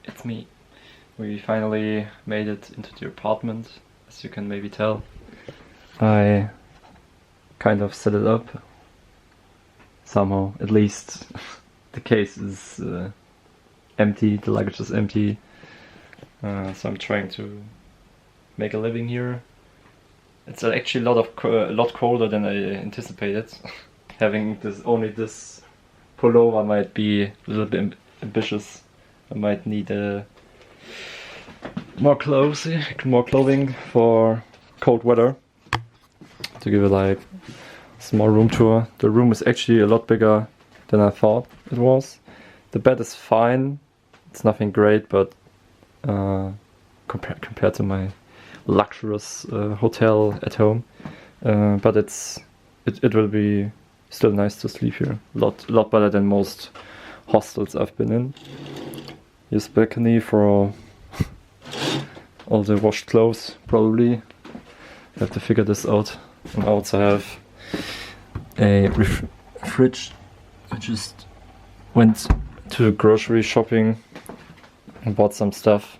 it's me. We finally made it into the apartment, as you can maybe tell. I kind of set it up somehow, at least the case is empty, the luggage is empty. So I'm trying to make a living here. It's actually a lot colder than I anticipated. Having only this pullover might be a little bit ambitious. I might need more clothing for cold weather. To give it like a small room tour. The room is actually a lot bigger than I thought it was. The bed is fine. It's nothing great, but compared to my luxurious hotel at home, but it will be still nice to sleep here. A lot better than most hostels I've been in. Use balcony for all the washed clothes, probably. I have to figure this out. And I also have a fridge. I just went to grocery shopping and bought some stuff,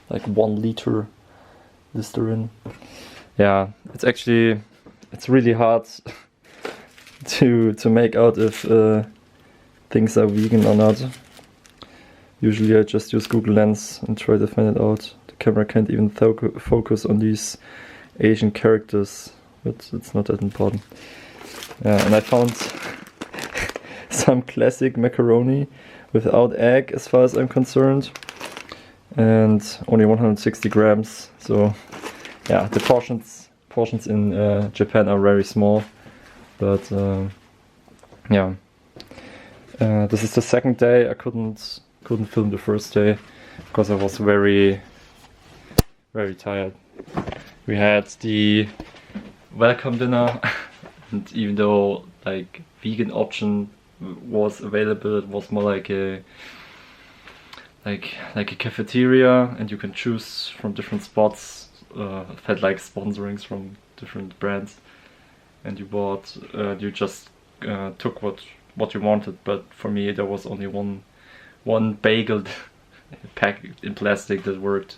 like 1 liter Listerine. Yeah, it's really hard to make out if things are vegan or not. Usually I just use Google Lens and try to find it out. The camera can't even focus on these Asian characters, but it's not that important. Yeah, and I found some classic macaroni without egg as far as I'm concerned, and only 160 grams. So yeah, the portions in Japan are very small, but yeah. This is the second day. I couldn't film the first day because I was very tired. We had the welcome dinner, and even though like vegan option was available, it was more like a cafeteria, and you can choose from different spots. It had like sponsorings from different brands, and you just took what you wanted. But for me, there was only one bagel packed in plastic that worked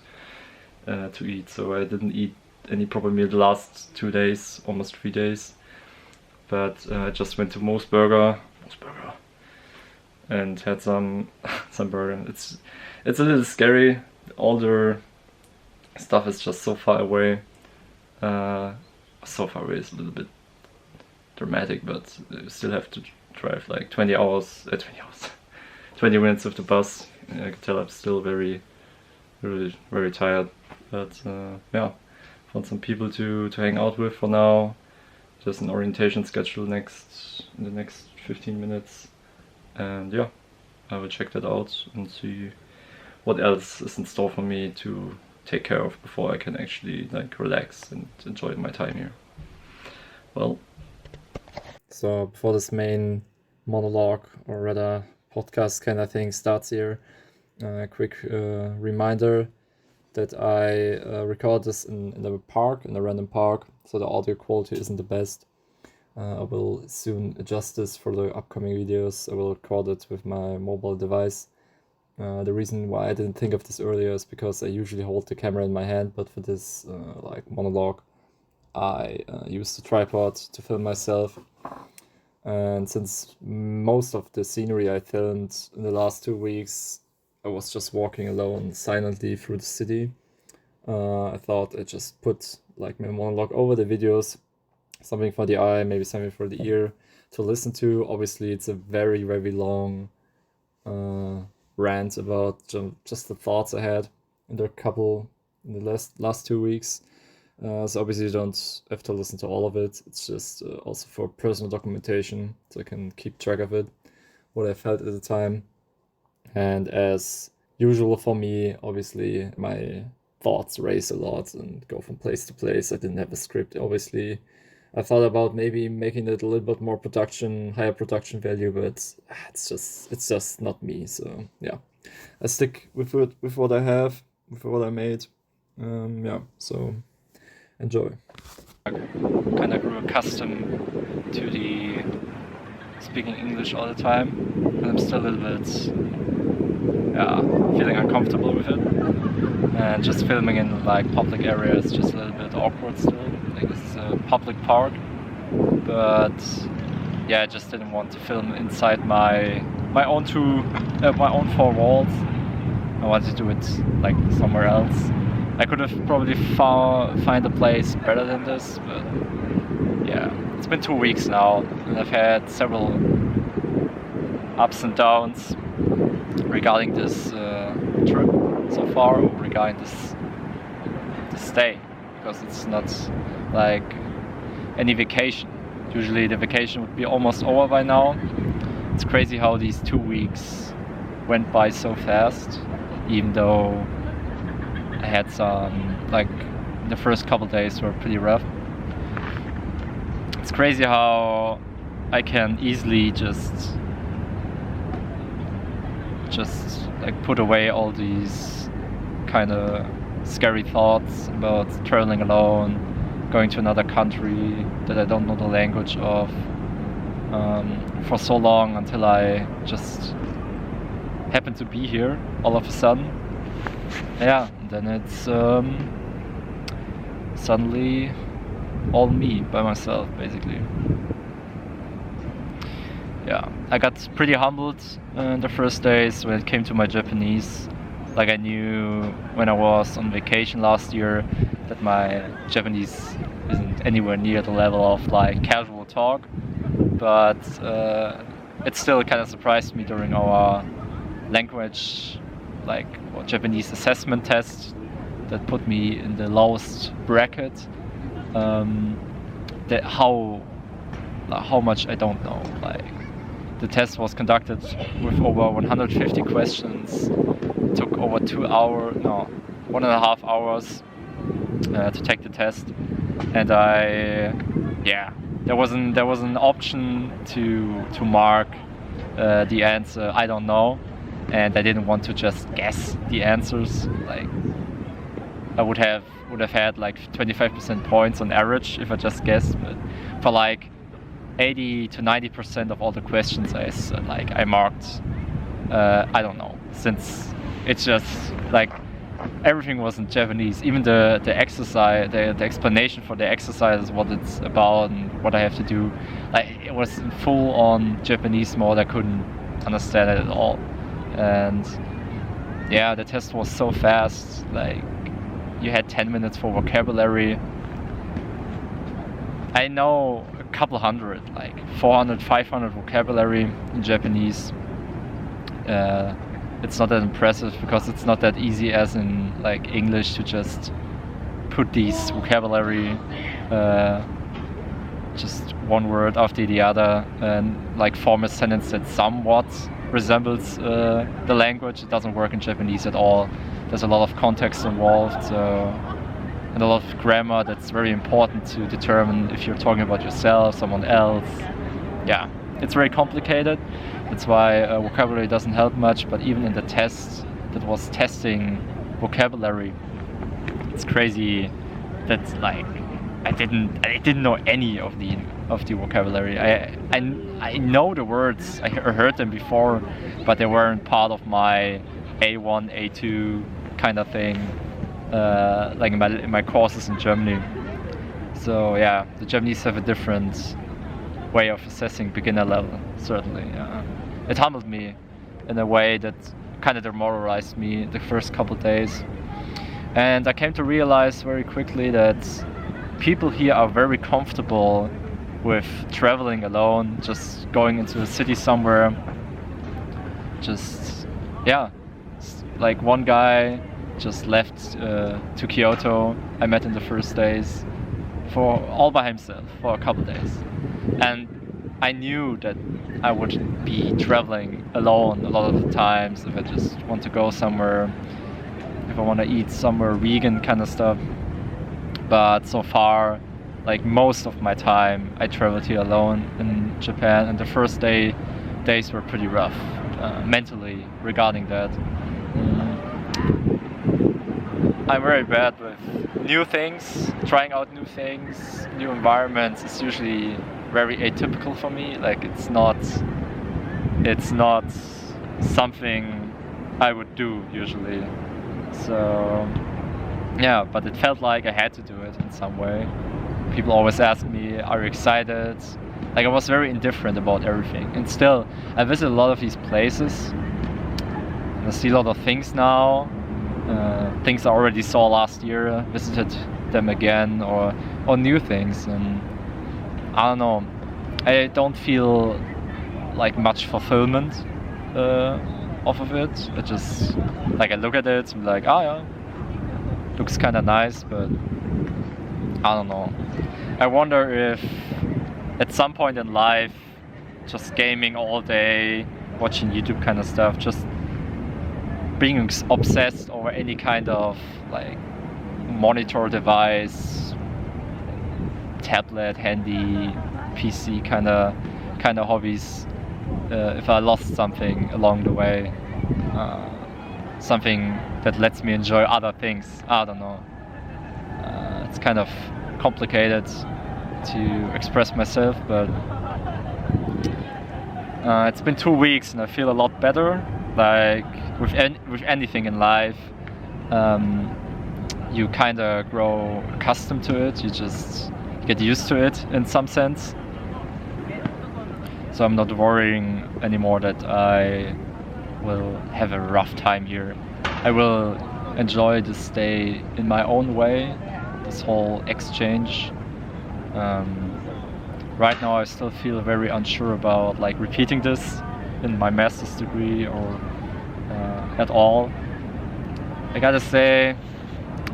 to eat, so I didn't eat any proper meal the last 2 days, almost 3 days. But I just went to Moe's Burger and had some burger. It's a little scary. All the stuff is just so far away. So far away is a little bit dramatic, but you still have to drive like 20 minutes with the bus. I can tell I'm still very tired, but yeah, found some people to hang out with for now. Just an orientation schedule in the next 15 minutes, and yeah, I will check that out and see what else is in store for me to take care of before I can actually like relax and enjoy my time here. Well, so before this main monologue, or rather podcast kind of thing, starts here, a quick reminder that I record this in a random park, so the audio quality isn't the best. I will soon adjust this for the upcoming videos. I will record it with my mobile device. The reason why I didn't think of this earlier is because I usually hold the camera in my hand, but for this like monologue, I use the tripod to film myself. And since most of the scenery I filmed in the last 2 weeks, I was just walking alone silently through the city, I thought I'd just put like my monologue over the videos, something for the eye, maybe something for the ear to listen to. Obviously, it's a very long rant about just the thoughts I had in the last 2 weeks. So obviously you don't have to listen to all of it. It's just also for personal documentation, so I can keep track of it, what I felt at the time. And as usual for me, obviously my thoughts race a lot and go from place to place. I didn't have a script, obviously. I thought about maybe making it a little bit more higher production value, but it's just not me. So yeah, I stick with what I have, with what I made. Yeah, so enjoy. Kind of grew accustomed to the speaking English all the time, and I'm still a little bit yeah, feeling uncomfortable with it. And just filming in like public areas is just a little bit awkward still. Like it's a public park, but yeah, I just didn't want to film inside my own four walls. I wanted to do it like somewhere else. I could have probably find a place better than this, but yeah, it's been 2 weeks now, and I've had several ups and downs regarding this trip so far, or regarding this stay, because it's not like any vacation. Usually the vacation would be almost over by now. It's crazy how these 2 weeks went by so fast, even though I had some, like, the first couple days were pretty rough. It's crazy how I can easily just like put away all these kind of scary thoughts about traveling alone, going to another country that I don't know the language of, for so long, until I just happen to be here all of a sudden. Yeah, and then it's suddenly all me by myself, basically. Yeah, I got pretty humbled in the first days when it came to my Japanese. Like, I knew when I was on vacation last year that my Japanese isn't anywhere near the level of like casual talk, but it still kind of surprised me during our language, like, or Japanese assessment test that put me in the lowest bracket. That how much I don't know. Like, the test was conducted with over 150 questions. It took over 1.5 hours to take the test, and there was an option to mark the answer I don't know, and I didn't want to just guess the answers. Like, I would have had like 25% points on average if I just guessed, but for like 80 to 90% of all the questions I marked I don't know, since it's just like everything was in Japanese. Even the exercise, the explanation for the exercise, what it's about and what I have to do, like, it was in full on Japanese mode. I couldn't understand it at all. And yeah, the test was so fast. Like, you had 10 minutes for vocabulary. I know a couple hundred, like 400, 500 vocabulary in Japanese. It's not that impressive because it's not that easy as in like English to just put these vocabulary just one word after the other and like form a sentence that somewhat resembles the language. It doesn't work in Japanese at all. There's a lot of context involved, and a lot of grammar that's very important to determine if you're talking about yourself, someone else. Yeah, it's very complicated. That's why vocabulary doesn't help much. But even in the test that was testing vocabulary, it's crazy that like I didn't know any of the vocabulary. I know the words, I heard them before, but they weren't part of my A1, A2 kind of thing, like in my courses in Germany. So yeah, the Japanese have a different way of assessing beginner level, certainly. It humbled me in a way that kind of demoralized me the first couple days. And I came to realize very quickly that people here are very comfortable with traveling alone, just going into a city somewhere. Just, yeah, like one guy just left to Kyoto. I met in the first days for all by himself for a couple days. And I knew that I would be traveling alone a lot of the times if I just want to go somewhere, if I want to eat somewhere vegan kind of stuff. But so far, like most of my time, I traveled here alone in Japan, and the first days were pretty rough mentally regarding that. I'm very bad with new things, trying out new things, new environments. It's usually very atypical for me. Like, it's not something I would do usually. So yeah, but it felt like I had to do it in some way. People always ask me, "Are you excited?" Like I was very indifferent about everything, and still I visit a lot of these places. I see a lot of things now. Things I already saw last year, visited them again, or new things, and I don't know. I don't feel like much fulfillment off of it. I just like I look at it and be like, oh yeah, looks kind of nice, but I don't know. I wonder if at some point in life, just gaming all day, watching YouTube kind of stuff, just being obsessed over any kind of like monitor device, tablet, handy, PC kind of hobbies. If I lost something along the way, something that lets me enjoy other things, I don't know. It's kind of complicated to express myself, but it's been 2 weeks and I feel a lot better. Like with anything in life, you kind of grow accustomed to it. You just get used to it in some sense. So I'm not worrying anymore that I will have a rough time here. I will enjoy this day in my own way, this whole exchange. Right now I still feel very unsure about like repeating this in my master's degree or at all. I gotta say,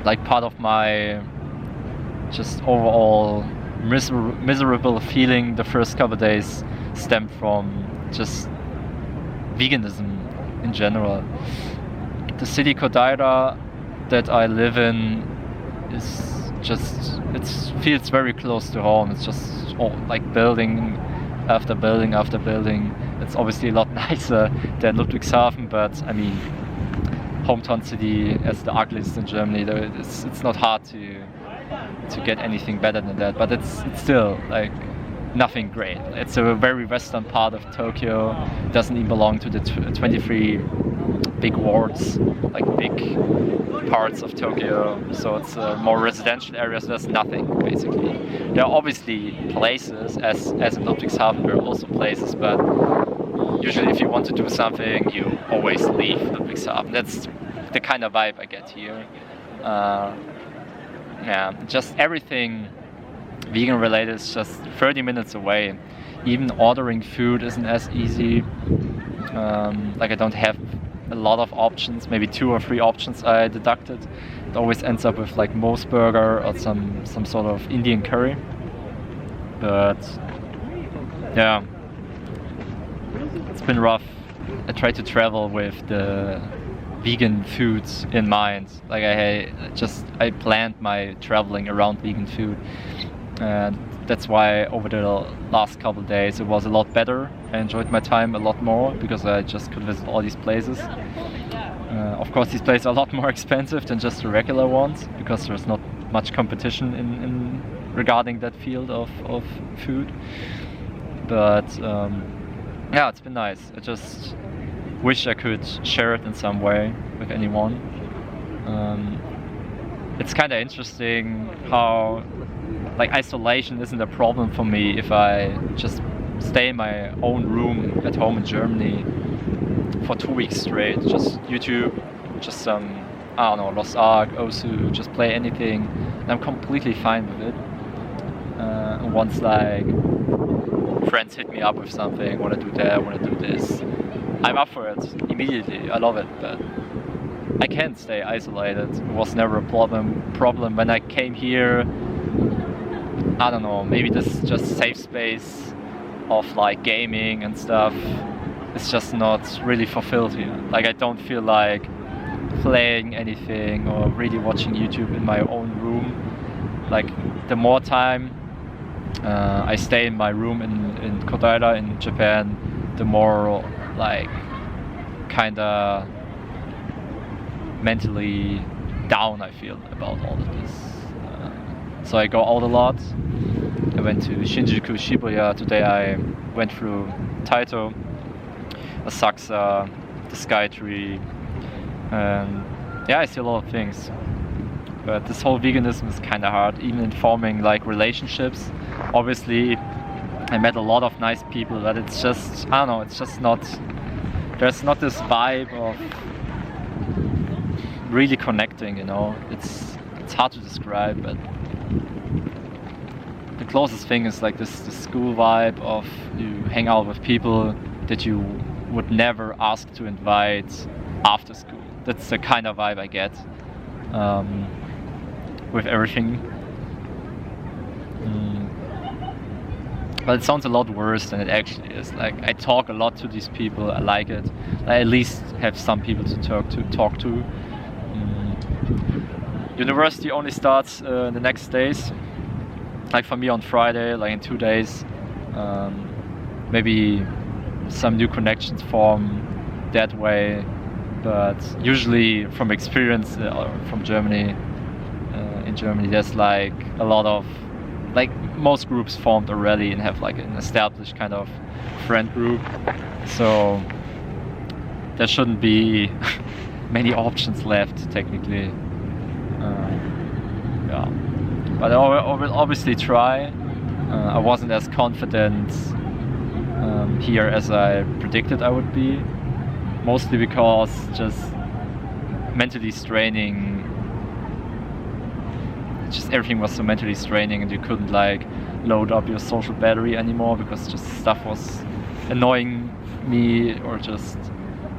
like part of my just overall miserable feeling the first couple of days stemmed from just veganism in general. The city Kodaira that I live in is just, it feels very close to home. It's just all, like building after building after building. It's obviously a lot nicer than Ludwigshafen, but I mean, hometown city as the ugliest in Germany, it's not hard to get anything better than that, but it's still like nothing great. It's a very western part of Tokyo. It doesn't even belong to the 23 big wards, like big parts of Tokyo. So it's more residential areas. There's nothing basically. There are obviously places, as in Ludwigshafen, there are also places, but usually if you want to do something, you always leave Ludwigshafen. That's the kind of vibe I get here. Yeah, just everything vegan related is just 30 minutes away. Even ordering food isn't as easy. Like I don't have a lot of options, maybe 2 or 3 options I deducted. It always ends up with like Moe's Burger or some sort of Indian curry. But yeah, it's been rough. I tried to travel with the vegan foods in mind. Like I planned my traveling around vegan food, and that's why over the last couple of days it was a lot better. I enjoyed my time a lot more because I just could visit all these places. Of course, these places are a lot more expensive than just the regular ones because there's not much competition in regarding that field of food. But yeah, it's been nice. I just wish I could share it in some way with anyone. It's kind of interesting how like isolation isn't a problem for me if I just stay in my own room at home in Germany for 2 weeks straight. Just YouTube, just some, I don't know, Lost Ark, Osu, just play anything, and I'm completely fine with it. Once like friends hit me up with something, want to do that, want to do this, I'm up for it immediately. I love it, but I can't stay isolated. It was never a problem when I came here. I don't know, maybe this just safe space of like gaming and stuff is just not really fulfilled here. Like I don't feel like playing anything or really watching YouTube in my own room. Like the more time I stay in my room in Kodaira in Japan, the more like kinda mentally down I feel about all of this. So I go out a lot. I went to Shinjuku, Shibuya. Today I went through Taito, Asakusa, the Skytree, And yeah, I see a lot of things. But this whole veganism is kind of hard, even in forming like relationships. Obviously, I met a lot of nice people, but it's just, I don't know, it's just not, there's not this vibe of really connecting, you know. It's hard to describe, but the closest thing is like this school vibe of you hang out with people that you would never ask to invite after school. That's the kind of vibe I get with everything. But it sounds a lot worse than it actually is. Like, I talk a lot to these people, I like it. I at least have some people to talk to. University only starts the next days. Like for me on Friday, like in 2 days. Maybe some new connections form that way. But usually from experience from Germany, in Germany there's like a lot of, like most groups formed already and have like an established kind of friend group. So there shouldn't be many options left technically. Yeah, but I will obviously try. I wasn't as confident here as I predicted I would be, mostly because just mentally straining. Just everything was so mentally straining, and you couldn't like load up your social battery anymore because just stuff was annoying me, or just,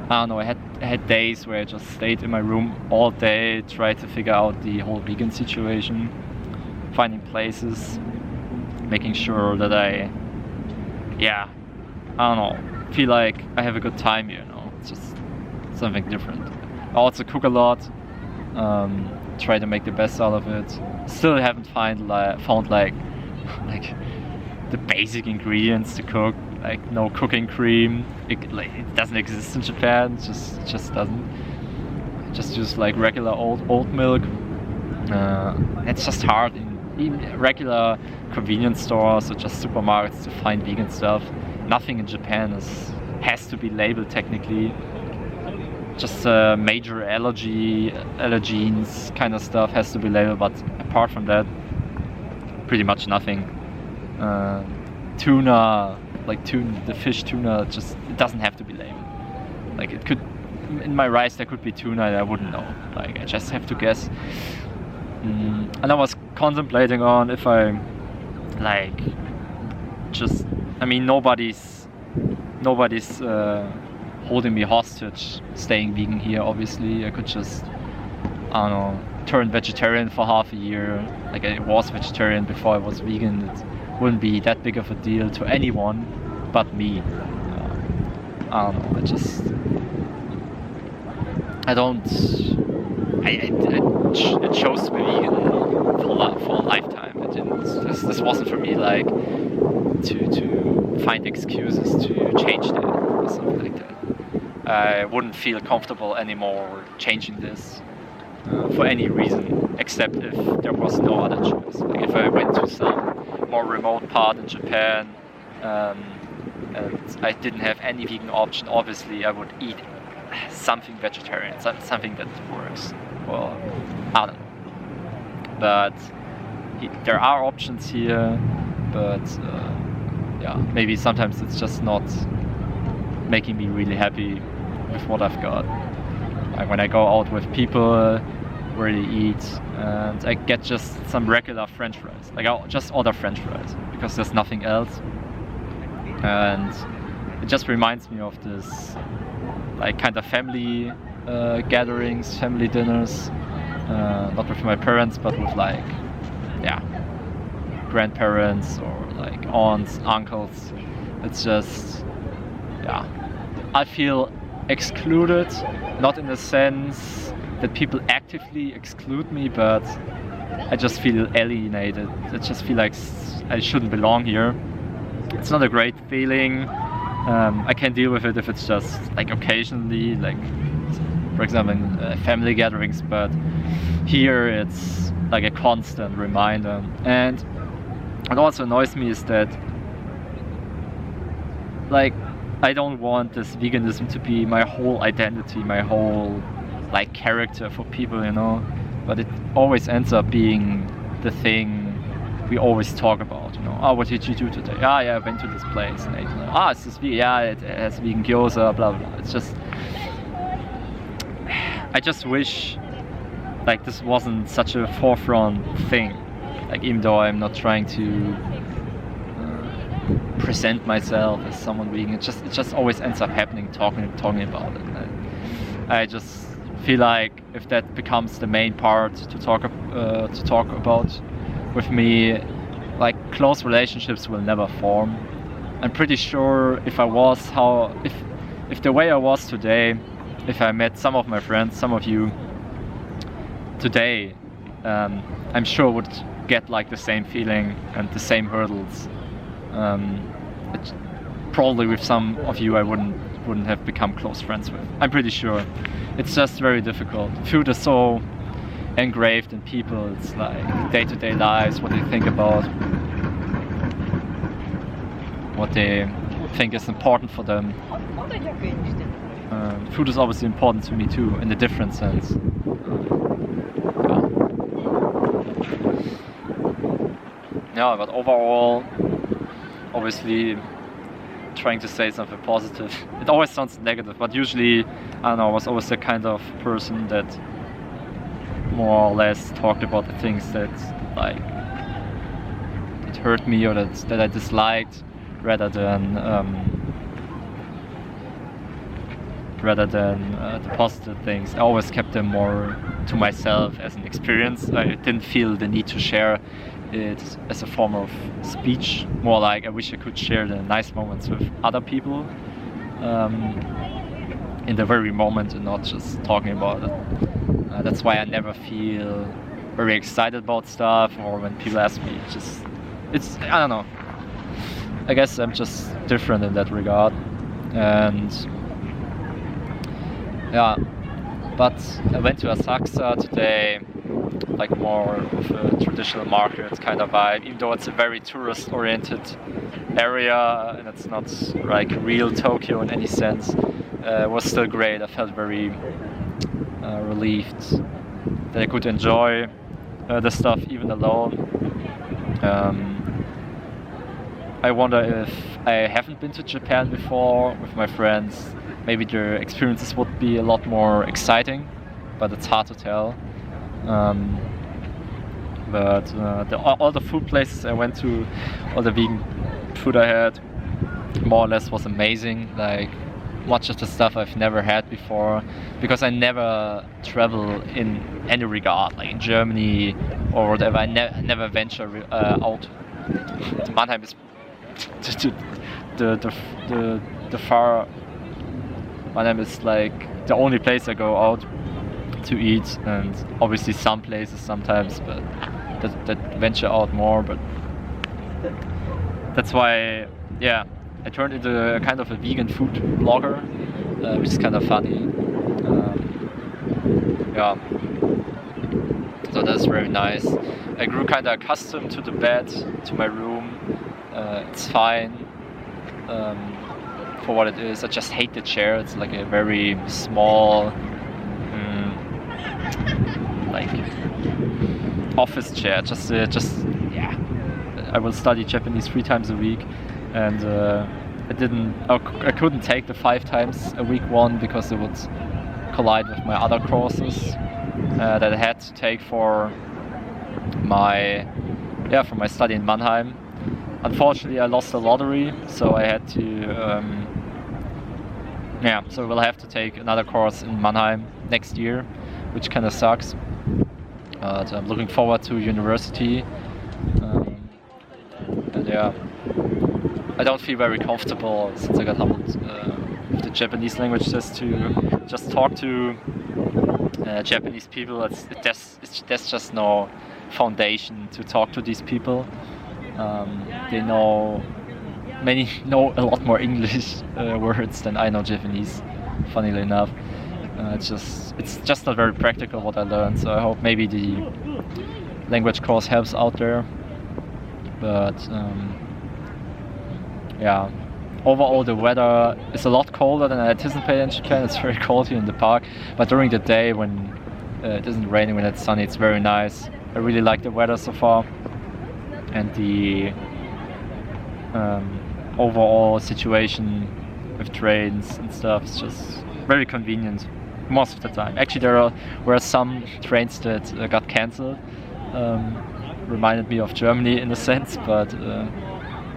I don't know, I had days where I just stayed in my room all day, tried to figure out the whole vegan situation, finding places, making sure that I don't know, feel like I have a good time here, you know. It's just something different. I also cook a lot, try to make the best out of it. Still haven't found like the basic ingredients to cook. Like no cooking cream. It doesn't exist in Japan. It just doesn't. Just use like regular oat milk. It's just hard in regular convenience stores or just supermarkets to find vegan stuff. Nothing in Japan has to be labeled technically. Just major allergens kind of stuff has to be labeled, but apart from that, pretty much nothing. Tuna, the fish tuna, just it doesn't have to be labeled. Like it could, in my rice there could be tuna and I wouldn't know. Like I just have to guess. And I was contemplating on if I nobody's holding me hostage staying vegan here. Obviously I could just, I don't know, turn vegetarian for half a year. Like I was vegetarian before I was vegan. It wouldn't be that big of a deal to anyone but me. I don't know, I chose to be vegan for a lifetime. This wasn't for me like to find excuses to change that or something like that. I wouldn't feel comfortable anymore changing this for any reason, except if there was no other choice. Like if I went to some more remote part in Japan and I didn't have any vegan option, obviously I would eat something vegetarian, something that works. Well, I don't know. But there are options here, but maybe sometimes it's just not making me really happy with what I've got. Like when I go out with people where they eat and I get just some regular French fries. Like I'll just order French fries because there's nothing else. And it just reminds me of this like kind of family gatherings, family dinners, not with my parents but with like grandparents or like aunts, uncles. It's just I feel excluded, not in the sense that people actively exclude me, but I just feel alienated. I just feel like I shouldn't belong here. It's not a great feeling. I can deal with it if it's just like occasionally, like for example in family gatherings, but here it's like a constant reminder. And what also annoys me is that like I don't want this veganism to be my whole identity, my whole like character for people, you know, but it always ends up being the thing we always talk about, you know. Oh, what did you do today? Ah, yeah, I went to this place. And it's this vegan. Yeah, it has vegan gyoza, blah blah. It's just, I just wish like this wasn't such a forefront thing. Like, even though I'm not trying to present myself as someone vegan, it just always ends up happening, talking about it. And I just feel like if that becomes the main part to talk about with me, like, close relationships will never form. I'm pretty sure if the way I was today, if I met some of my friends, some of you today, I'm sure would get like the same feeling and the same hurdles. Probably with some of you I wouldn't have become close friends with. I'm pretty sure. It's just very difficult. Food is so engraved in people. It's like day-to-day lives, what they think about, what they think is important for them. Food is obviously important to me too, in a different sense. Yeah, but overall, obviously, trying to say something positive. It always sounds negative, but usually, I don't know, I was always the kind of person that more or less talked about the things that like that hurt me or that I disliked, rather than the positive things. I always kept them more to myself as an experience. I didn't feel the need to share it as a form of speech. More like I wish I could share the nice moments with other people in the very moment and not just talking about it. That's why I never feel very excited about stuff, or when people ask me, it's I don't know. I guess I'm just different in that regard. And yeah, but I went to Asakusa today, like more of a traditional market kind of vibe, even though it's a very tourist-oriented area and it's not like real Tokyo in any sense. It was still great. I felt very relieved that I could enjoy the stuff even alone. I wonder if I haven't been to Japan before with my friends, maybe their experiences would be a lot more exciting, but it's hard to tell. But all the food places I went to, all the vegan food I had, more or less was amazing. Like, much of the stuff I've never had before, because I never travel in any regard, like in Germany or whatever. I never venture out. Mannheim is the far. Mannheim is like the only place I go out to eat, and obviously some places sometimes, but that venture out more. But that's why, yeah, I turned into a kind of a vegan food blogger, which is kind of funny. Yeah, so that's very nice. I grew kind of accustomed to the bed, to my room. It's fine for what it is. I just hate the chair. It's like a very small, like office chair. Just yeah. I will study Japanese 3 times a week, and I couldn't take the 5 times a week one because it would collide with my other courses that I had to take for my study in Mannheim. Unfortunately, I lost the lottery, so I had to so we'll have to take another course in Mannheim next year, which kind of sucks. But I'm looking forward to university. And yeah, I don't feel very comfortable since I got humbled with the Japanese language just talk to Japanese people. There's just no foundation to talk to these people. They know a lot more English words than I know Japanese, funnily enough. It's just not very practical what I learned, so I hope maybe the language course helps out there. But yeah, overall the weather is a lot colder than I anticipated in Japan. It's very cold here in the park, but during the day when it isn't raining, when it's sunny, it's very nice. I really like the weather so far, and the overall situation with trains and stuff is just very convenient most of the time. Actually, there were some trains that got cancelled. Reminded me of Germany in a sense, but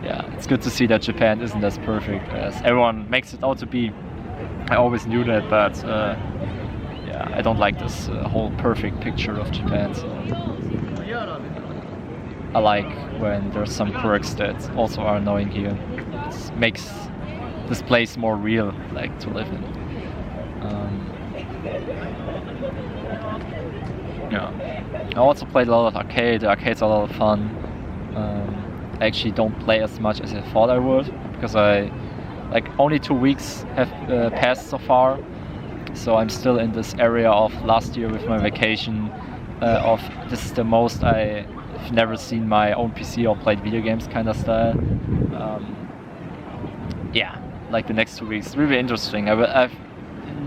yeah, it's good to see that Japan isn't as perfect as everyone makes it out to be. I always knew that, but yeah, I don't like this whole perfect picture of Japan. So I like when there's some quirks that also are annoying here. It makes this place more real, like to live in. Yeah. I also played a lot of arcade. The arcades are a lot of fun. I actually don't play as much as I thought I would, because only 2 weeks have passed so far. So I'm still in this area of last year with my vacation of this is the most I've never seen my own PC or played video games kind of style. Yeah, like the next 2 weeks, really interesting. I've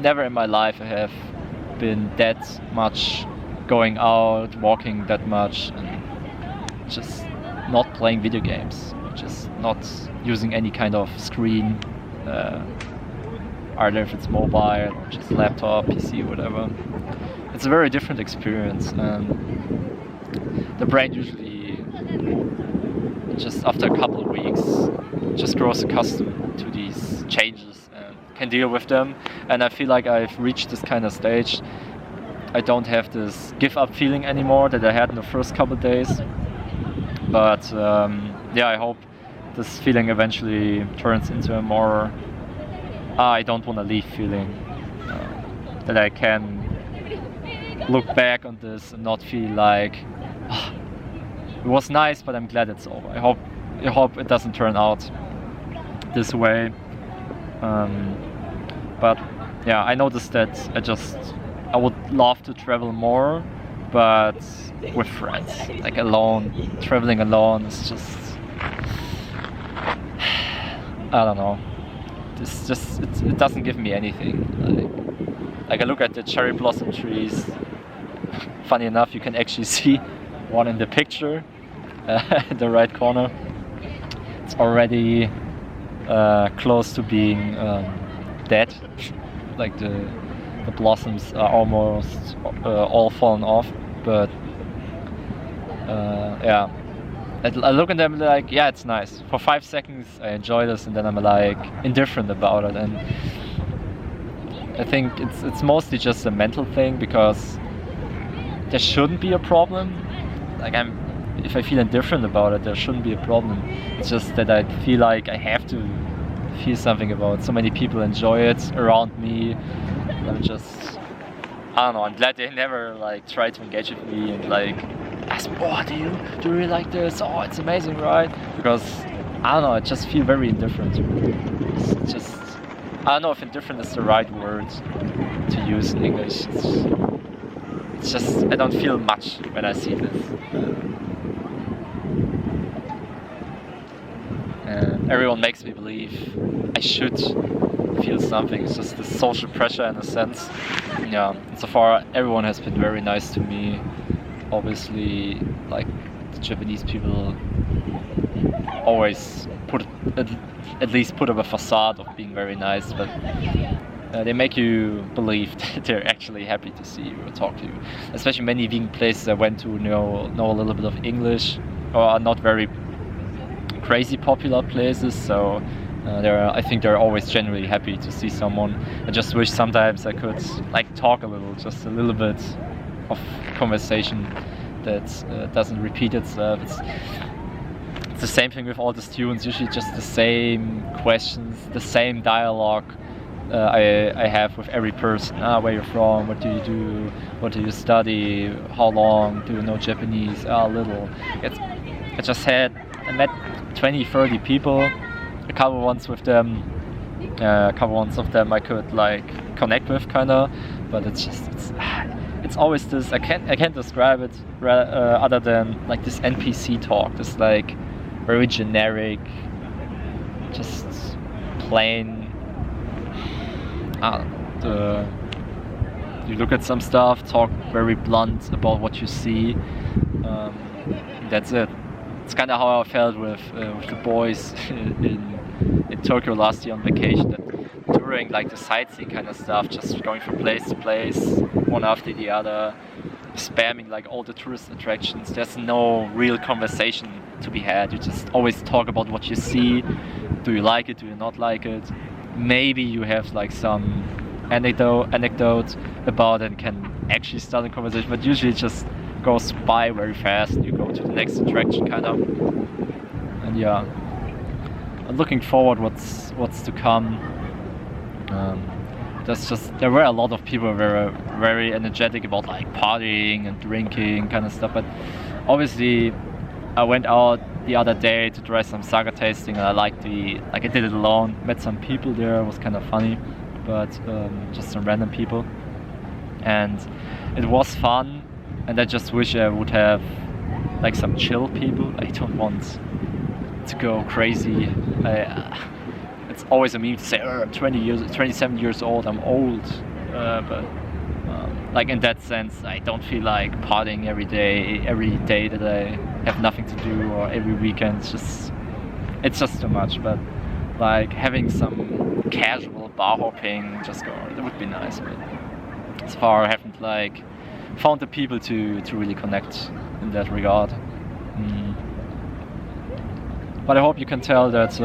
never in my life I have been that much going out, walking that much, and just not playing video games, just not using any kind of screen, either if it's mobile or just laptop, PC, whatever. It's a very different experience, and the brain usually just after a couple of weeks just grows accustomed to these changes and can deal with them. And I feel like I've reached this kind of stage. I don't have this give up feeling anymore that I had in the first couple of days. But yeah, I hope this feeling eventually turns into a more I don't want to leave feeling. That I can look back on this and not feel like it was nice, but I'm glad it's over. I hope it doesn't turn out this way. But yeah, I noticed that I would love to travel more, but with friends. Like alone, traveling alone is just, I don't know. It doesn't give me anything. Like I look at the cherry blossom trees. Funny enough, you can actually see one in the picture, in the right corner. It's already close to being dead. Like the blossoms are almost all fallen off, but yeah, I look at them like, yeah, it's nice. For 5 seconds I enjoy this, and then I'm like indifferent about it. And I think it's mostly just a mental thing, because there shouldn't be a problem. Like if I feel indifferent about it, there shouldn't be a problem. It's just that I feel like I have to feel something about it. So many people enjoy it around me. I'm just, I don't know, I'm glad they never like try to engage with me and like ask me, oh, do you really like this? Oh, it's amazing, right? Because I don't know, I just feel very indifferent. It's just, I don't know if indifferent is the right word to use in English. It's just, I don't feel much when I see this. And everyone makes me believe I should feel something. It's just the social pressure in a sense. Yeah, so far everyone has been very nice to me. Obviously, like the Japanese people always at least put up a facade of being very nice, but they make you believe that they're actually happy to see you or talk to you. Especially many vegan places I went to know a little bit of English, or are not very crazy popular places, so I think they're always generally happy to see someone. I just wish sometimes I could like talk a little bit of conversation that doesn't repeat itself. It's the same thing with all the students, usually just the same questions, the same dialogue I have with every person. Where you're from, what do you do, what do you study, how long, do you know Japanese, a little. I met 20-30 people, a couple ones of them I could like connect with kinda, but it's always this, I can't describe it other than like this NPC talk, this like very generic, just plain. You look at some stuff, talk very blunt about what you see. That's it. It's kind of how I felt with the boys in Tokyo last year on vacation. That during like the sightseeing kind of stuff, just going from place to place, one after the other, spamming like all the tourist attractions. There's no real conversation to be had. You just always talk about what you see. Do you like it? Do you not like it? Maybe you have like some anecdote about it and can actually start a conversation, but usually it just goes by very fast and you go to the next attraction kind of. And yeah, I'm looking forward what's to come. There were a lot of people who were very energetic about like partying and drinking kind of stuff, but obviously I went out the other day to try some saga tasting and I did it alone, met some people there, it was kind of funny, but just some random people, and it was fun. And I just wish I would have like some chill people. I don't want to go crazy. It's always a meme to say, I'm 27 years old, I'm old. But like in that sense, I don't feel like partying every day that I have nothing to do, or every weekend. It's just too much. But like having some casual bar hopping, just go, that would be nice. But as far I haven't like found the people to really connect in that regard. But I hope you can tell that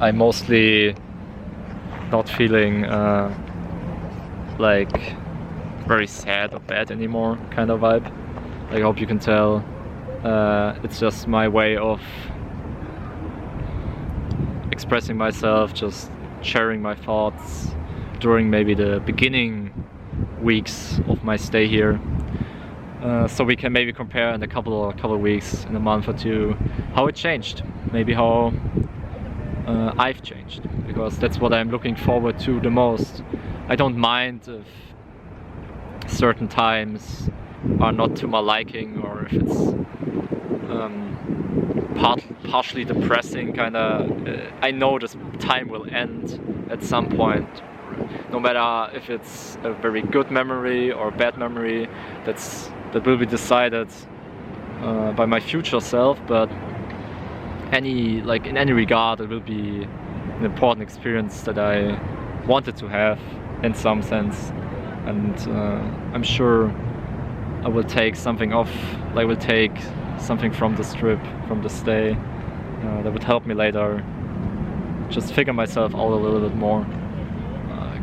I'm mostly not feeling like very sad or bad anymore kind of vibe. Like, I hope you can tell it's just my way of expressing myself, just sharing my thoughts during maybe the beginning weeks of my stay here, so we can maybe compare in a couple of weeks, in a month or two, how it changed, maybe how I've changed, because that's what I'm looking forward to the most. I don't mind if certain times are not to my liking, or if it's partially depressing kind of. I know this time will end at some point. No matter if it's a very good memory or a bad memory, that will be decided by my future self. But in any regard, it will be an important experience that I wanted to have in some sense. And I'm sure I will take something off. I will take something from this trip, from the stay, that would help me later just figure myself out a little bit more.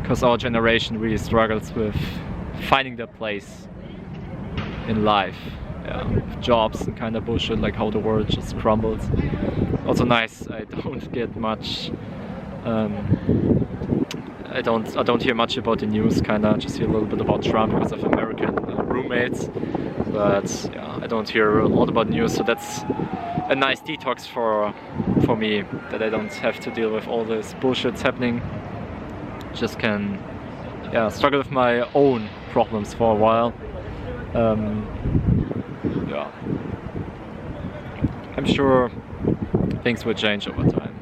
Because our generation really struggles with finding their place in life, with jobs and kind of bullshit, like how the world just crumbles. Also nice, I don't get much. I don't hear much about the news. Kinda just hear a little bit about Trump because of American roommates, but yeah, I don't hear a lot about news. So that's a nice detox for me, that I don't have to deal with all this bullshit happening. Just can struggle with my own problems for a while. I'm sure things will change over time.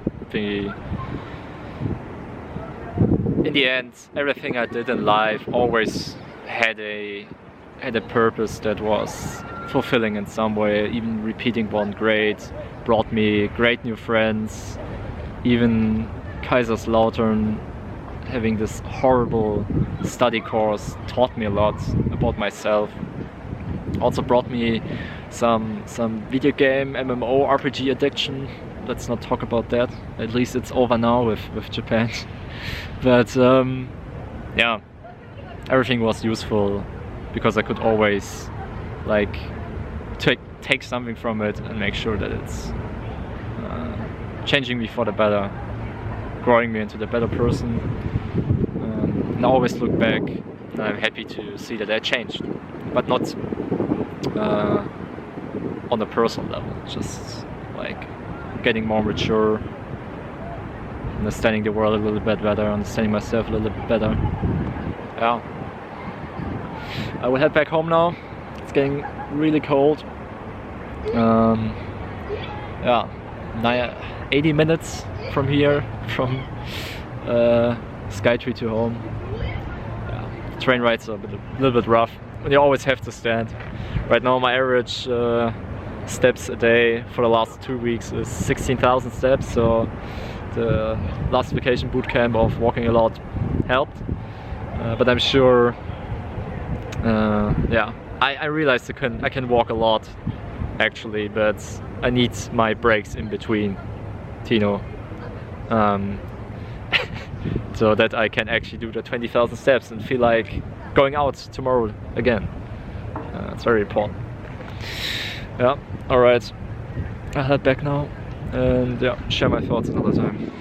In the end, everything I did in life always had a purpose that was fulfilling in some way. Even repeating one grade brought me great new friends. Even Kaiserslautern, having this horrible study course, taught me a lot about myself. Also brought me some video game, MMO, RPG addiction. Let's not talk about that. At least it's over now with Japan. But everything was useful because I could always like take something from it and make sure that it's changing me for the better, growing me into the better person. And I always look back and I'm happy to see that I changed, but not on a personal level, just like getting more mature, understanding the world a little bit better, understanding myself a little bit better. Yeah. I will head back home now. It's getting really cold. 80 minutes from here, from Skytree to home. Yeah, train rides are a little bit rough. You always have to stand. Right now my average steps a day for the last 2 weeks is 16,000 steps, so the last vacation boot camp of walking a lot helped. But I'm sure, yeah, I realized I can walk a lot actually, but I need my breaks in between, Tino, so that I can actually do the 20,000 steps and feel like going out tomorrow again. It's very important. Yeah, alright, I'll head back now and yeah, share my thoughts another time.